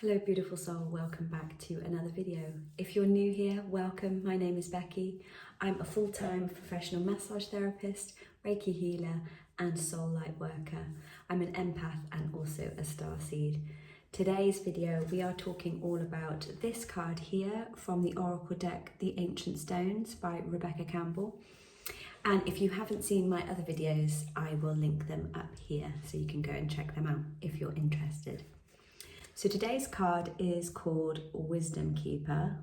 Hello beautiful soul, welcome back to another video. If you're new here, welcome. My name is Becky. I'm a full-time professional massage therapist, Reiki healer and soul light worker. I'm an empath and also a starseed. Today's video we are talking all about this card here from the Oracle deck, The Ancient Stones by Rebecca Campbell. And if you haven't seen my other videos, I will link them up here so you can go and check them out if you're interested. So today's card is called Wisdom Keeper.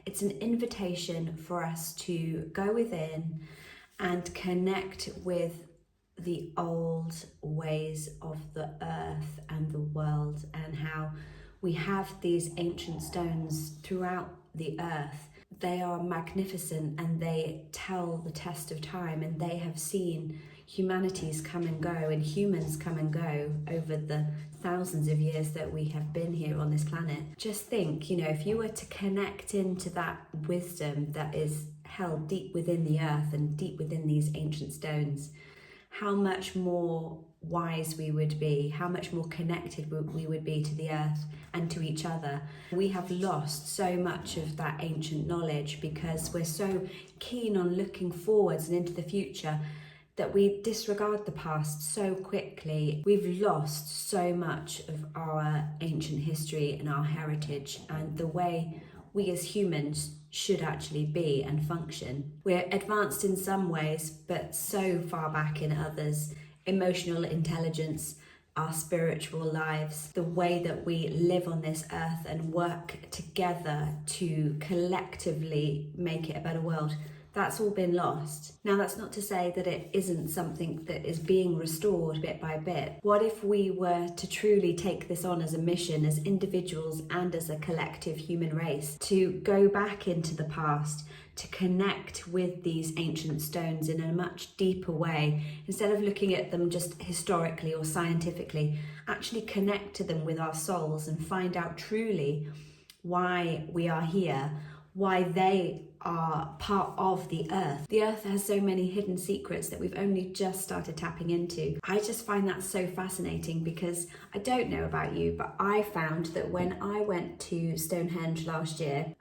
It's an invitation for us to go within and connect with the old ways of the earth and the world, and how we have these ancient stones throughout the earth. They are magnificent and they tell the test of time, and they have seen humanities come and go and humans come and go over the thousands of years that we have been here on this planet. Just think, if you were to connect into that wisdom that is held deep within the earth and deep within these ancient stones, how much more wise we would be, how much more connected we would be to the earth and to each other. We have lost so much of that ancient knowledge because we're so keen on looking forwards and into the future that we disregard the past so quickly. We've lost so much of our ancient history and our heritage and the way we as humans should actually be and function. We're advanced in some ways, but so far back in others. Emotional intelligence, our spiritual lives, the way that we live on this earth and work together to collectively make it a better world, that's all been lost. Now, that's not to say that it isn't something that is being restored bit by bit. What if we were to truly take this on as a mission, as individuals and as a collective human race, to go back into the past, to connect with these ancient stones in a much deeper way, instead of looking at them just historically or scientifically, actually connect to them with our souls and find out truly why we are here, why they are part of the earth. The earth has so many hidden secrets that we've only just started tapping into. I just find that so fascinating because I don't know about you, but I found that when I went to Stonehenge last year,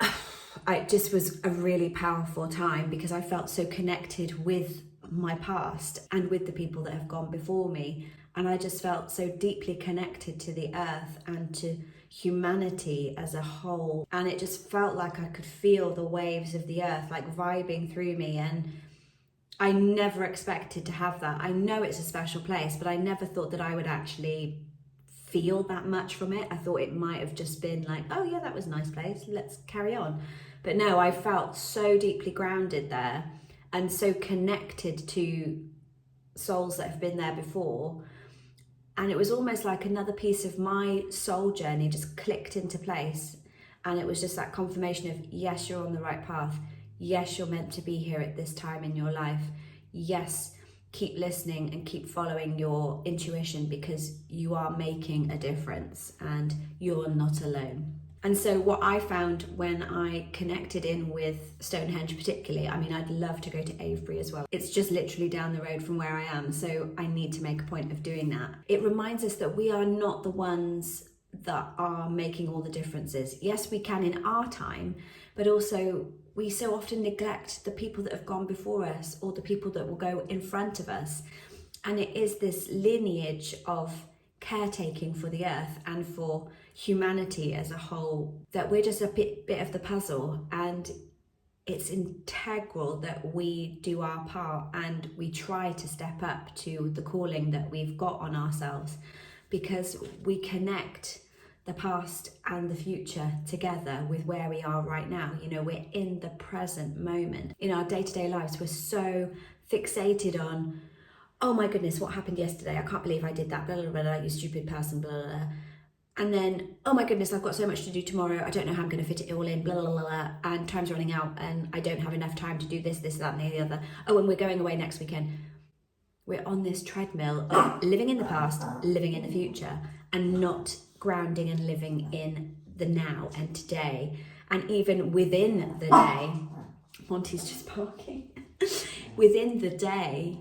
it just was a really powerful time because I felt so connected with my past and with the people that have gone before me. And I just felt so deeply connected to the earth and to humanity as a whole. And it just felt like I could feel the waves of the earth like vibing through me. And I never expected to have that. I know it's a special place, but I never thought that I would actually feel that much from it. I thought it might have just been like, oh yeah, that was a nice place, let's carry on. But no, I felt so deeply grounded there and so connected to souls that have been there before. And it was almost like another piece of my soul journey just clicked into place. And it was just that confirmation of, yes, you're on the right path. Yes, you're meant to be here at this time in your life. Yes, keep listening and keep following your intuition because you are making a difference and you're not alone. And so what I found when I connected in with Stonehenge particularly, I mean, I'd love to go to Avebury as well. It's just literally down the road from where I am, so I need to make a point of doing that. It reminds us that we are not the ones that are making all the differences. Yes, we can in our time, but also we so often neglect the people that have gone before us or the people that will go in front of us. And it is this lineage of caretaking for the earth and for humanity as a whole that we're just a bit of the puzzle, and it's integral that we do our part and we try to step up to the calling that we've got on ourselves, because we connect the past and the future together with where we are right now. We're in the present moment. In our day-to-day lives, we're so fixated on, oh my goodness, what happened yesterday? I can't believe I did that, blah, blah, blah, blah, you stupid person, blah, blah, blah. And then, oh my goodness, I've got so much to do tomorrow. I don't know how I'm going to fit it all in, blah, blah, blah, blah. And time's running out and I don't have enough time to do this, that, and the other. Oh, and we're going away next weekend. We're on this treadmill of living in the past, living in the future, and not grounding and living in the now and today. And even within the day, Monty's just barking. Within the day,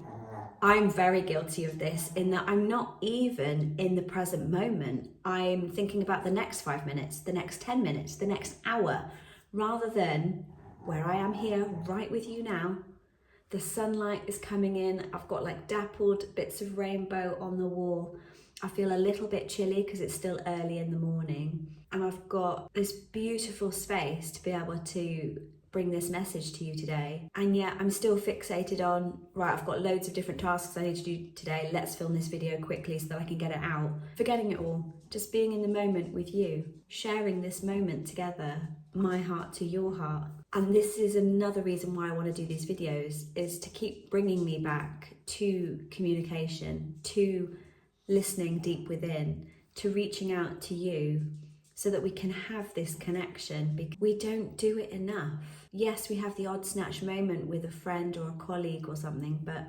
I'm very guilty of this in that I'm not even in the present moment. I'm thinking about the next 5 minutes, the next 10 minutes, the next hour, rather than where I am here right with you now. The sunlight is coming in. I've got like dappled bits of rainbow on the wall. I feel a little bit chilly because it's still early in the morning. And I've got this beautiful space to be able to bring this message to you today. And yet I'm still fixated on, right, I've got loads of different tasks I need to do today. Let's film this video quickly so that I can get it out. Forgetting it all, just being in the moment with you, sharing this moment together, my heart to your heart. And this is another reason why I want to do these videos, is to keep bringing me back to communication, to listening deep within, to reaching out to you, so that we can have this connection, because we don't do it enough. Yes, we have the odd snatch moment with a friend or a colleague or something, but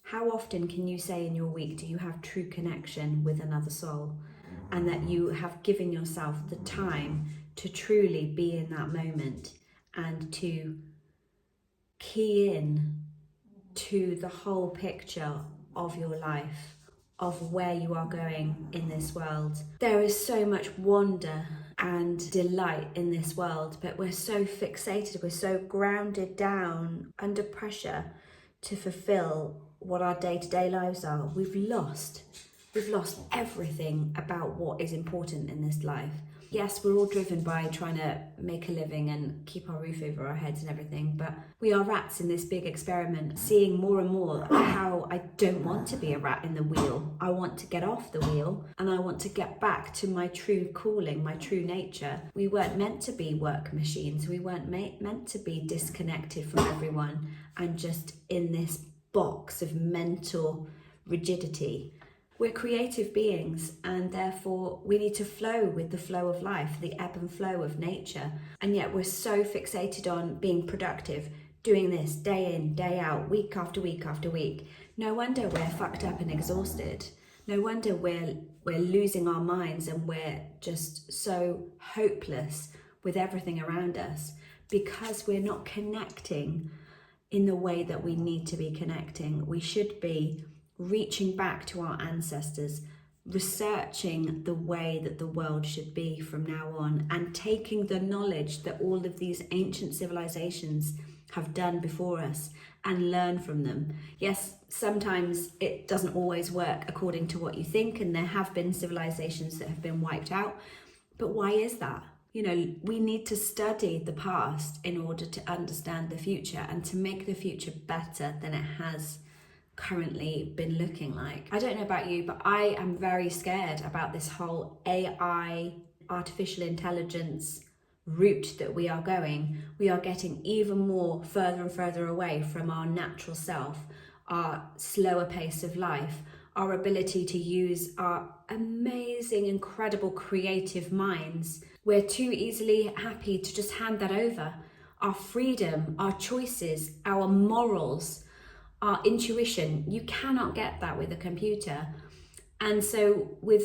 how often can you say in your week do you have true connection with another soul, and that you have given yourself the time to truly be in that moment and to key in to the whole picture of your life, of where you are going in this world. There is so much wonder and delight in this world, but we're so fixated, we're so grounded down under pressure to fulfill what our day-to-day lives are. We've lost everything about what is important in this life. Yes, we're all driven by trying to make a living and keep our roof over our heads and everything, but we are rats in this big experiment, seeing more and more how I don't want to be a rat in the wheel. I want to get off the wheel, and I want to get back to my true calling, my true nature. We weren't meant to be work machines. We weren't meant to be disconnected from everyone and just in this box of mental rigidity. We're creative beings, and therefore we need to flow with the flow of life, the ebb and flow of nature. And yet we're so fixated on being productive, doing this day in, day out, week after week after week. No wonder we're fucked up and exhausted. No wonder we're losing our minds, and we're just so hopeless with everything around us, because we're not connecting in the way that we need to be connecting. We should be reaching back to our ancestors, researching the way that the world should be from now on, and taking the knowledge that all of these ancient civilizations have done before us and learn from them. Yes, sometimes it doesn't always work according to what you think, and there have been civilizations that have been wiped out. But why is that? You know, we need to study the past in order to understand the future and to make the future better than it has currently been looking like. I don't know about you, but I am very scared about this whole AI, artificial intelligence route that we are going. We are getting even more further and further away from our natural self, our slower pace of life, our ability to use our amazing, incredible creative minds. We're too easily happy to just hand that over. Our freedom, our choices, our morals, our intuition, you cannot get that with a computer. And so with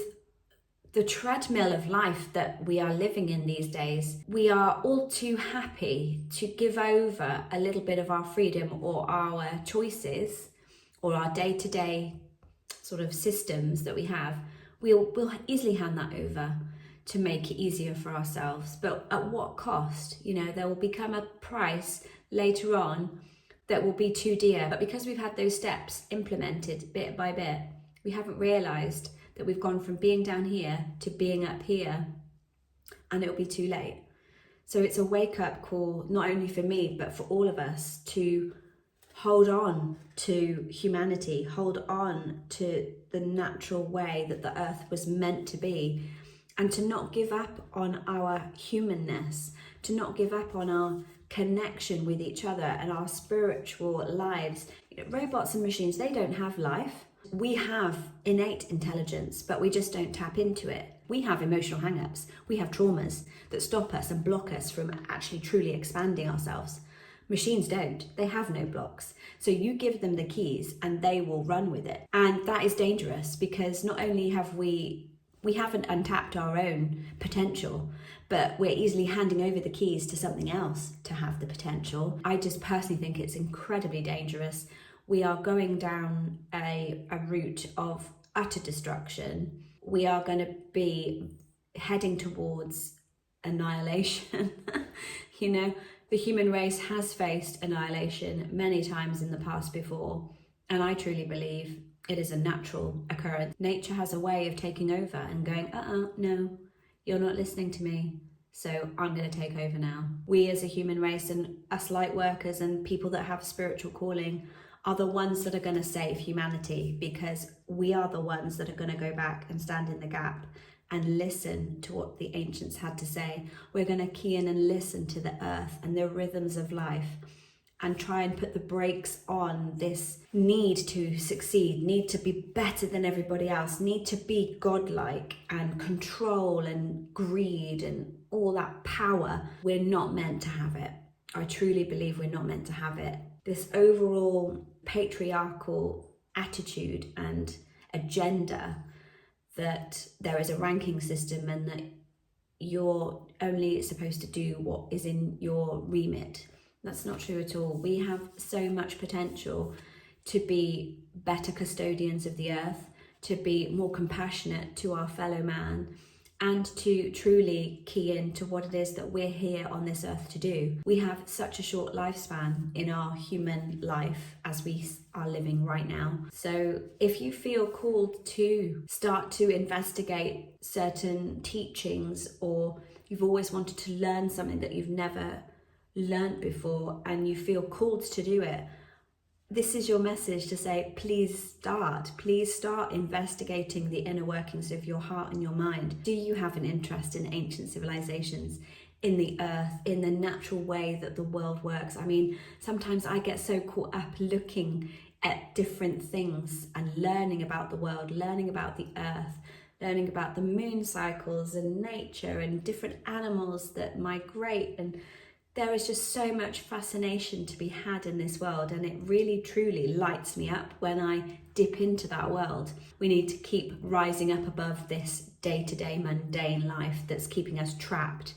the treadmill of life that we are living in these days, we are all too happy to give over a little bit of our freedom or our choices or our day-to-day sort of systems that we have. We'll easily hand that over to make it easier for ourselves. But at what cost? You know, there will become a price later on that will be too dear. But because we've had those steps implemented bit by bit, we haven't realised that we've gone from being down here to being up here, and it'll be too late. So it's a wake-up call, not only for me, but for all of us, to hold on to humanity, hold on to the natural way that the earth was meant to be, and to not give up on our humanness, to not give up on our connection with each other and our spiritual lives. You know, robots and machines, they don't have life. We have innate intelligence, but we just don't tap into it. We have emotional hang-ups. We have traumas that stop us and block us from actually truly expanding ourselves. Machines don't. They have no blocks. So you give them the keys and they will run with it. And that is dangerous, because not only have we haven't untapped our own potential, but we're easily handing over the keys to something else to have the potential. I just personally think it's incredibly dangerous we are going down a route of utter destruction. We are going to be heading towards annihilation. You know, the human race has faced annihilation many times in the past before, and I truly believe it is a natural occurrence. Nature has a way of taking over and going, no, you're not listening to me, so I'm going to take over now. We as a human race, and us light workers and people that have spiritual calling, are the ones that are going to save humanity, because we are the ones that are going to go back and stand in the gap and listen to what the ancients had to say. We're going to key in and listen to the earth and the rhythms of life, and try and put the brakes on this need to succeed, need to be better than everybody else, need to be godlike, and control and greed and all that power. We're not meant to have it. I truly believe we're not meant to have it. This overall patriarchal attitude and agenda that there is a ranking system and that you're only supposed to do what is in your remit. That's not true at all. We have so much potential to be better custodians of the earth, to be more compassionate to our fellow man, and to truly key into what it is that we're here on this earth to do. We have such a short lifespan in our human life as we are living right now. So if you feel called to start to investigate certain teachings, or you've always wanted to learn something that you've never learned before and you feel called to do it, this is your message to say, please start investigating the inner workings of your heart and your mind. Do you have an interest in ancient civilizations, in the earth, in the natural way that the world works? I mean, sometimes I get so caught up looking at different things and learning about the world, learning about the earth, learning about the moon cycles and nature and different animals that migrate, and there is just so much fascination to be had in this world, and it really truly lights me up when I dip into that world. We need to keep rising up above this day-to-day mundane life that's keeping us trapped,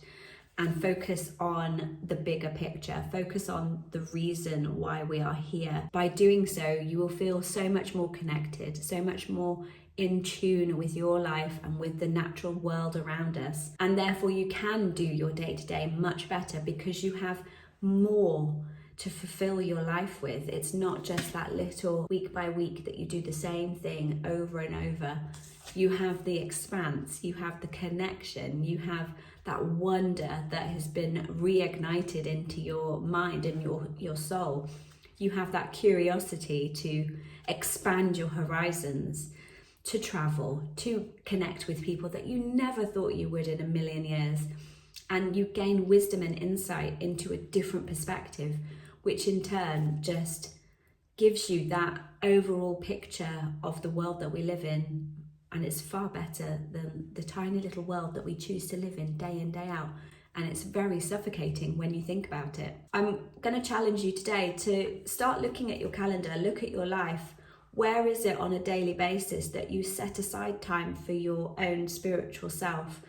and focus on the bigger picture, focus on the reason why we are here. By doing so, you will feel so much more connected, so much more in tune with your life and with the natural world around us. And therefore you can do your day-to-day much better, because you have more to fulfill your life with. It's not just that little week by week that you do the same thing over and over. You have the expanse, you have the connection, you have that wonder that has been reignited into your mind and your soul. You have that curiosity to expand your horizons, to travel, to connect with people that you never thought you would in a million years. And you gain wisdom and insight into a different perspective, which in turn just gives you that overall picture of the world that we live in. And it's far better than the tiny little world that we choose to live in day out. And it's very suffocating when you think about it. I'm going to challenge you today to start looking at your calendar, look at your life. Where is it on a daily basis that you set aside time for your own spiritual self,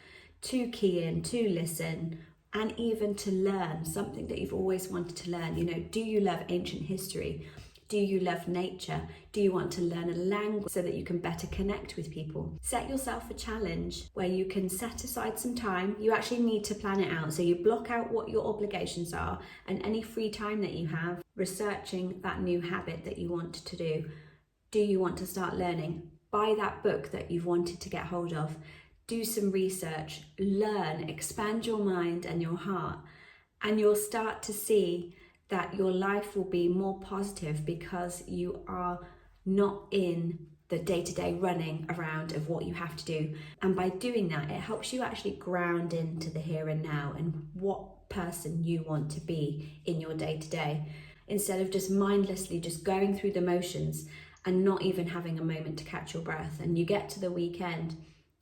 to key in, to listen, and even to learn something that you've always wanted to learn? You know, do you love ancient history? Do you love nature? Do you want to learn a language so that you can better connect with people? Set yourself a challenge where you can set aside some time. You actually need to plan it out. So you block out what your obligations are and any free time that you have, researching that new habit that you want to do. Do you want to start learning? Buy that book that you've wanted to get hold of. Do some research, learn, expand your mind and your heart, and you'll start to see that your life will be more positive, because you are not in the day-to-day running around of what you have to do. And by doing that, it helps you actually ground into the here and now and what person you want to be in your day-to-day, instead of just mindlessly just going through the motions and not even having a moment to catch your breath. And you get to the weekend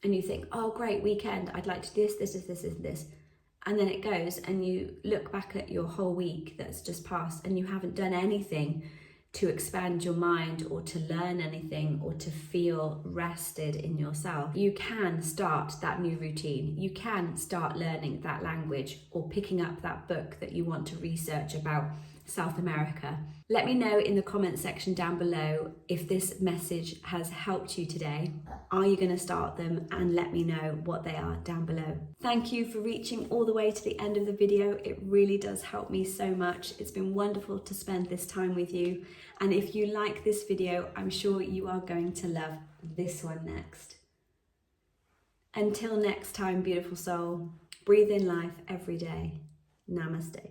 and you think, oh great, weekend, I'd like to do this. And then it goes, and you look back at your whole week that's just passed and you haven't done anything to expand your mind or to learn anything or to feel rested in yourself. You can start that new routine. You can start learning that language or picking up that book that you want to research about South America. Let me know in the comment section down below if this message has helped you today. Are you going to start them? And let me know what they are down below. Thank you for reaching all the way to the end of the video. It really does help me so much. It's been wonderful to spend this time with you. And if you like this video, I'm sure you are going to love this one next. Until next time, beautiful soul, breathe in life every day. Namaste.